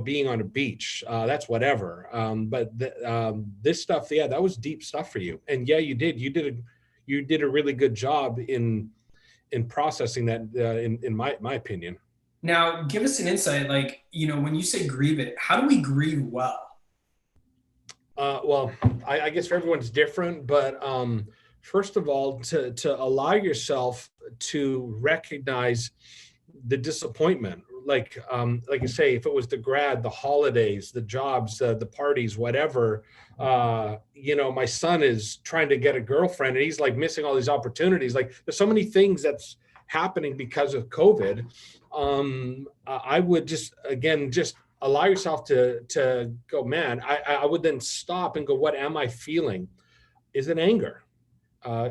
being on a beach, that's whatever. But this stuff, yeah, that was deep stuff for you. And yeah, you did a really good job in processing that, in my opinion. Now, give us an insight. Like, when you say grieve it, how do we grieve well? Well, I guess for everyone's different, but first of all, to allow yourself to recognize the disappointment. Like I say, if it was the grad, the holidays, the jobs, the parties, whatever, my son is trying to get a girlfriend and he's like missing all these opportunities. Like there's so many things that's happening because of COVID. I would just allow yourself to go, man. I would then stop and go, what am I feeling? Is it anger?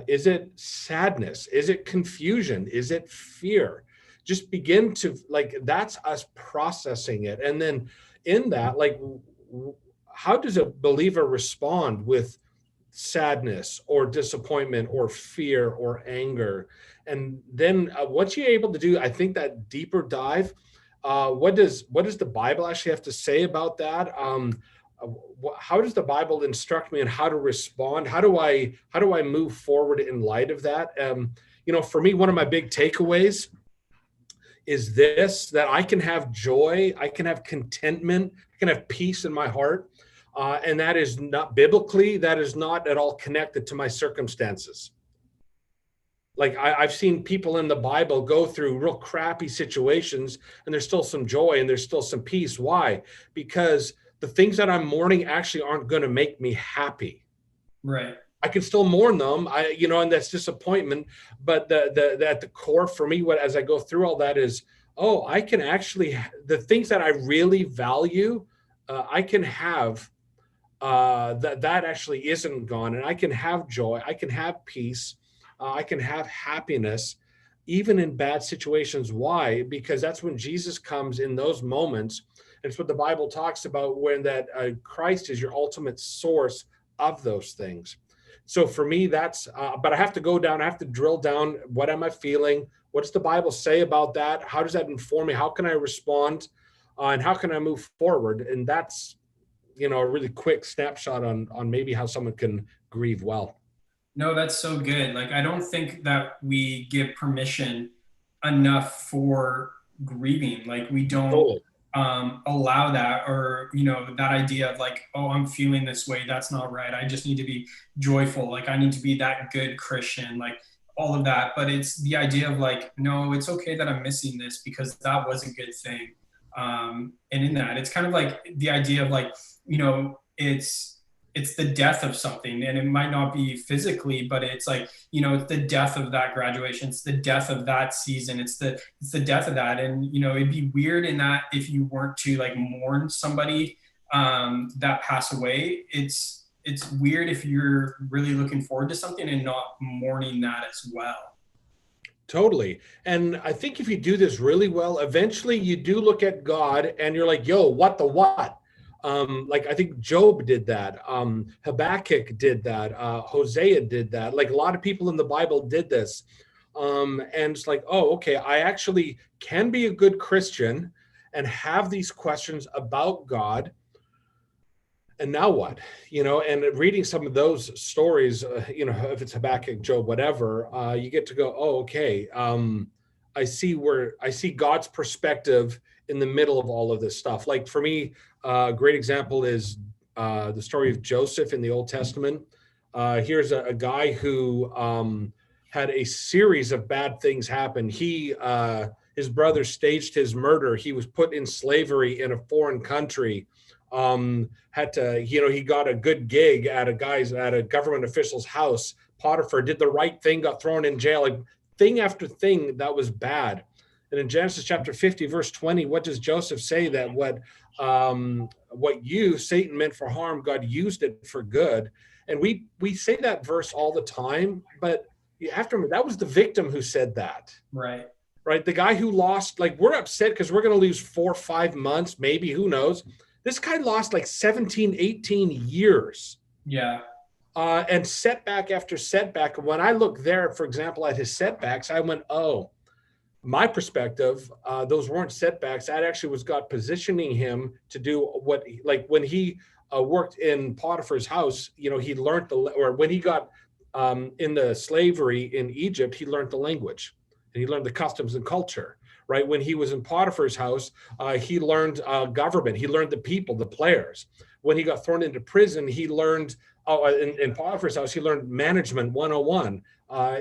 Is it sadness? Is it confusion? Is it fear? Just begin to, like, that's us processing it. And then in that, like, how does a believer respond with sadness or disappointment or fear or anger? And then once you're able to do, I think, that deeper dive, what does the Bible actually have to say about that? how does the Bible instruct me on how to respond? How do I move forward in light of that? For me, one of my big takeaways is this, that I can have joy, I can have contentment, I can have peace in my heart. And that is not biblically, that is not at all connected to my circumstances. Like I've seen people in the Bible go through real crappy situations and there's still some joy and there's still some peace. Why? Because the things that I'm mourning actually aren't going to make me happy. Right. I can still mourn them, and that's disappointment. But at the core for me, as I go through all that is, I can actually, the things that I really value, I can have, that actually isn't gone. And I can have joy, I can have peace, I can have happiness, even in bad situations. Why? Because that's when Jesus comes in those moments. And it's what the Bible talks about, when that Christ is your ultimate source of those things. So for me, that's, but I have to go down, I have to drill down. What am I feeling? What does the Bible say about that? How does that inform me? How can I respond? And how can I move forward? And that's, a really quick snapshot on maybe how someone can grieve well. No, that's so good. Like, I don't think that we give permission enough for grieving. Like, we don't Totally. allow that, or, that idea of like, oh, I'm feeling this way. That's not right. I just need to be joyful. Like, I need to be that good Christian, like all of that. But it's the idea of like, no, it's okay that I'm missing this because that was a good thing. And in that, it's kind of like the idea of like, it's the death of something, and it might not be physically, but it's like, it's the death of that graduation, it's the death of that season, it's the death of that. And it'd be weird in that if you weren't to like mourn somebody that passed away. It's weird if you're really looking forward to something and not mourning that as well. Totally. And I think if you do this really well, eventually you do look at God and you're like, yo, what the what? Like I think Job did that. Habakkuk did that. Hosea did that. Like a lot of people in the Bible did this. And it's like, oh, okay, I actually can be a good Christian and have these questions about God. And now what? And reading some of those stories, if it's Habakkuk, Job, whatever, you get to go, oh, okay. I see God's perspective in the middle of all of this stuff. Like for me, a great example is the story of Joseph in the Old Testament. Here's a guy who had a series of bad things happen. His brother staged his murder. He was put in slavery in a foreign country. He got a good gig at a government official's house. Potiphar did the right thing, got thrown in jail, like thing after thing that was bad. And in Genesis chapter 50, verse 20, what does Joseph say? That what Satan meant for harm, God used it for good. And we say that verse all the time, but that was the victim who said that. Right. Right. The guy who lost, like, we're upset because we're going to lose 4 or 5 months, maybe, who knows? This guy lost like 17, 18 years. Yeah. And setback after setback. When I look there, for example, at his setbacks, I went, oh, my perspective, those weren't setbacks. That actually was God positioning him to do what, like when he worked in Potiphar's house, he learned when he got in the slavery in Egypt, he learned the language and he learned the customs and culture. Right. When he was in Potiphar's house, he learned government. He learned the people, the players. When he got thrown into prison, he learned in Potiphar's house, he learned management 101.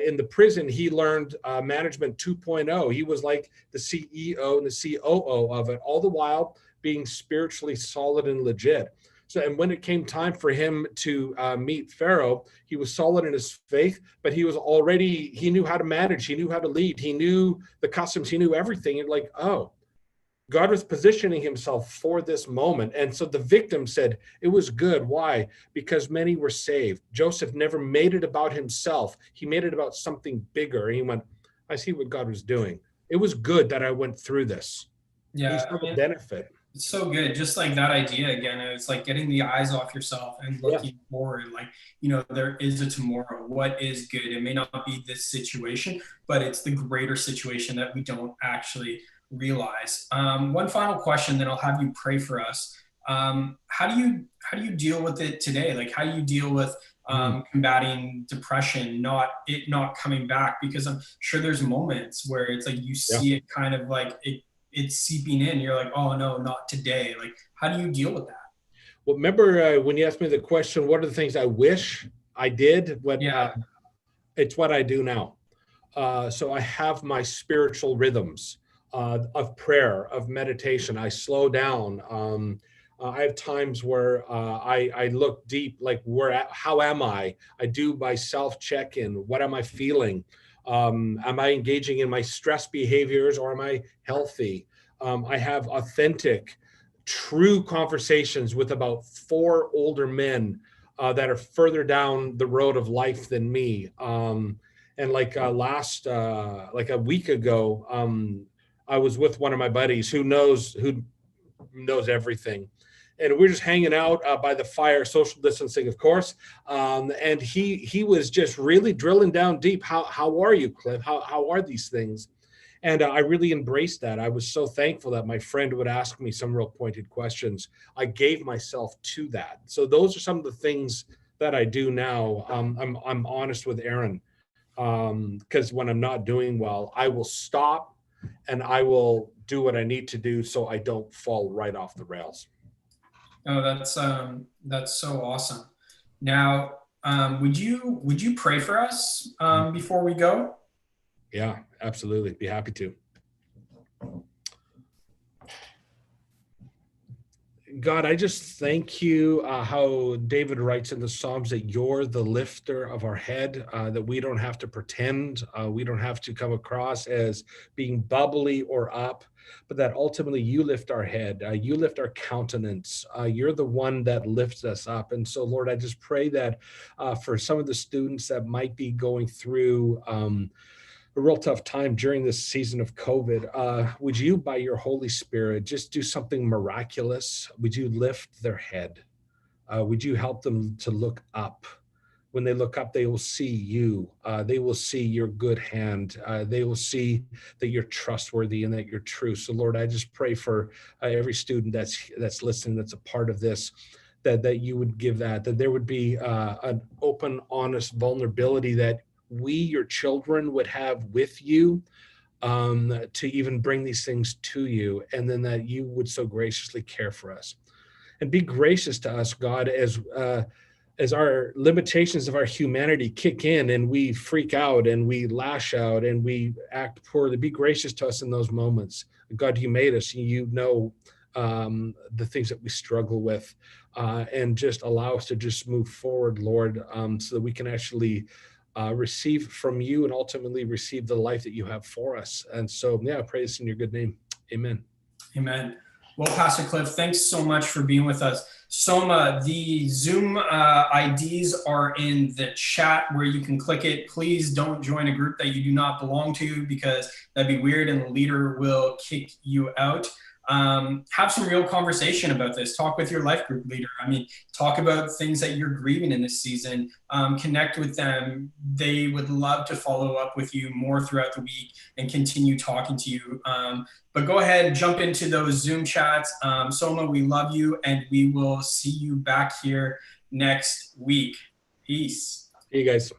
In the prison, he learned management 2.0. He was like the CEO and the COO of it, all the while being spiritually solid and legit. So, and when it came time for him to meet Pharaoh, he was solid in his faith, but he knew how to manage. He knew how to lead. He knew the customs. He knew everything. And like, oh, God was positioning himself for this moment. And so the victim said it was good. Why? Because many were saved. Joseph never made it about himself. He made it about something bigger. And he went, I see what God was doing. It was good that I went through this. Yeah. He saw the benefit. It's so good. Just like that idea again, it's like getting the eyes off yourself and looking forward. Like, there is a tomorrow. What is good? It may not be this situation, but it's the greater situation that we don't actually realize. One final question, then I'll have you pray for us. How do you deal with it today? Like, how do you deal with combating depression, not coming back? Because I'm sure there's moments where it's like you Yeah. see it kind of like it's seeping in. You're like, oh no, not today. Like, how do you deal with that? Well, remember when you asked me the question, what are the things I wish I did? Yeah. It's what I do now. So I have my spiritual rhythms of prayer, of meditation. I slow down. I have times where I look deep, like how am I? I do my self check-in. What am I feeling? Am I engaging in my stress behaviors, or am I healthy? I have authentic, true conversations with about 4 older men that are further down the road of life than me. And like like a week ago, I was with one of my buddies who knows everything, and we're just hanging out by the fire, social distancing, of course. And he was just really drilling down deep. How are you, Cliff? How are these things? And I really embraced that. I was so thankful that my friend would ask me some real pointed questions. I gave myself to that. So those are some of the things that I do now. I'm honest with Aaron, because when I'm not doing well, I will stop and I will do what I need to do so I don't fall right off the rails. Oh, that's so awesome. Now, would you pray for us before we go? Yeah, absolutely. Be happy to. God, I just thank you how David writes in the Psalms that you're the lifter of our head, that we don't have to pretend, we don't have to come across as being bubbly or up, but that ultimately you lift our head, you lift our countenance, you're the one that lifts us up. And so, Lord, I just pray that for some of the students that might be going through a real tough time during this season of COVID. Would you, by your Holy Spirit, just do something miraculous? Would you lift their head? Would you help them to look up? When they look up, they will see you. They will see your good hand. They will see that you're trustworthy and that you're true. So, Lord, I just pray for every student that's listening, that's a part of this, that you would give that there would be an open, honest vulnerability that we, your children, would have with you, to even bring these things to you, and then that you would so graciously care for us and be gracious to us, God, as our limitations of our humanity kick in and we freak out and we lash out and we act poorly. Be gracious to us in those moments. God, you made us. You know the things that we struggle with, and just allow us to just move forward, Lord, so that we can actually receive from you and ultimately receive the life that you have for us. And so, yeah, I pray this in your good name. Amen. Amen. Well, Pastor Cliff, thanks so much for being with us. Soma, the Zoom IDs are in the chat where you can click it. Please don't join a group that you do not belong to, because that'd be weird and the leader will kick you out. Have some real conversation about this. Talk with your life group leader. I mean, talk about things that you're grieving in this season. Connect with them. They would love to follow up with you more throughout the week and continue talking to you. But go ahead, jump into those Zoom chats. Soma, we love you, and we will see you back here next week. Peace. See you guys.